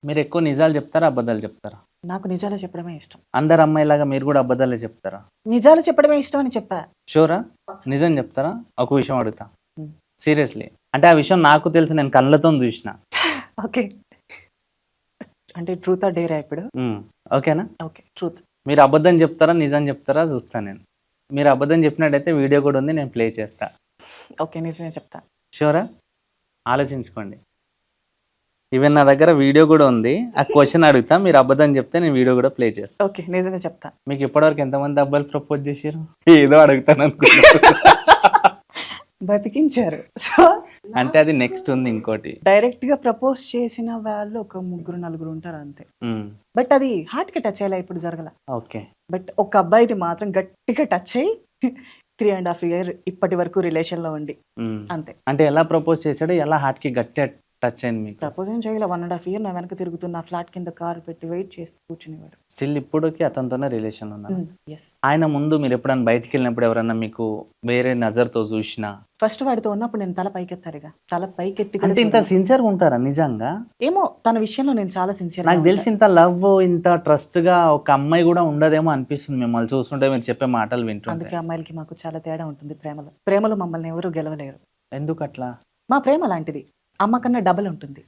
మీరు ఎక్కువ నిజాలు చెప్తారా? అబద్ధాలు చెప్తారా? నాకు నిజాలు చెప్పడమే ఇష్టం. అందరు అమ్మాయిలాగా మీరు కూడా అబద్ధాలే చెప్తారా? నిజాలు చెప్పడమే ఇష్టం అని చెప్పా. షూరా? నిజం చెప్తారా? ఒక విషయం అడుగుతా. హ్మ్. సీరియస్లీ. అంటే ఆ విషయం నాకు తెలుసు, నేను కళ్ళతోని చూసిన. ఓకే. అంటే ట్రూతా డేరా ఇప్పుడు? ఓకేనా? ఓకే. ట్రూత్. మీరు అబద్ధం చెప్తారా? నిజం చెప్తారా? చూస్తా నేను. మీరు అబద్ధం చెప్పినట్టయితే వీడియో కూడా ఉంది, నేను ప్లే చేస్తా. ఓకే. నిజమే చెప్తా. షూరా? ఆలోచించుకోండి. ఈవెన్ నా దగ్గర వీడియో కూడా ఉంది. ఆ క్వశ్చన్ అడుగుతా, మీరు అబద్ధం చెప్తే నేను వీడియో కూడా ప్లే చేస్తా. ఓకే. నిజమే చెప్తా. మీకు ఇప్పటివరకు ఎంతమంది అబ్బాయిలు ప్రపోజ్ చేశారు? ఏదో అడుగుతాను అనుకున్నా. బతికించారు. సో అంటే అది నెక్స్ట్ ఉంది ఇంకోటి. డైరెక్ట్‌గా ప్రపోజ్ చేసిన వాళ్ళు ఒక ముగ్గురు, నలుగురు ఉంటారు అంతే. బట్ అది హార్ట్‌కి టచ్ అయ్యేలా ఎప్పుడు జరగల. ఓకే. బట్ ఒక అబ్బాయిది మాత్రం గట్టిగా టచ్ అయ్యి 3.5 ఇయర్ ఇప్పటి వరకు రిలేషన్‌లో ఉండి అంతే. అంటే ఎలా ప్రపోజ్ చేశాడు? ఎలా హార్ట్ కి గట్టి టచ్ అయింది మీకు? ప్రపోజ్ ఏం చేయలే. 1.5 ఇయర్ నా వెనక తిరుగుతున్న ఫ్లాట్ కింద కారు పెట్టి వెయిట్ చేస్తూ కూర్చునేవాడు. స్టిల్ ఇప్పటికి అతనితోనే రిలేషన్ ఉన్నారు. యెస్. ఆయన ముందు మీరు ఎప్పుడైనా బయటికి వెళ్ళినప్పుడు ఎవరన్నా మీకు వేరే నజర్తో చూసినా? ఫస్ట్ వాడితో ఉన్నప్పుడు నేను తల పైకెత్తాలిగా. తల పైకెత్తి కూడా అంటే ఇంత సిన్సియర్గా ఉంటారా నిజంగా? ఏమో తన విషయంలో నేను చాలా సిన్సియర్. నాకు తెలిసి ఇంత లవ్, ఇంత ట్రస్ట్ గా ఒక అమ్మాయి కూడా ఉండదేమో అనిపిస్తుంది మిమ్మల్ని చూస్తుంటే, మీరు చెప్పే మాటలు వింటుంటే. అందుకే అమ్మాయిలకి మాకు చాలా తేడా ఉంటుంది ప్రేమలో. ప్రేమలో మమ్మల్ని ఎవరు గెలవలేరు. ఎందుకు అట్లా? మా ప్రేమ లాంటిది. అమ్మ కన్నా డబల్ ఉంటుంది.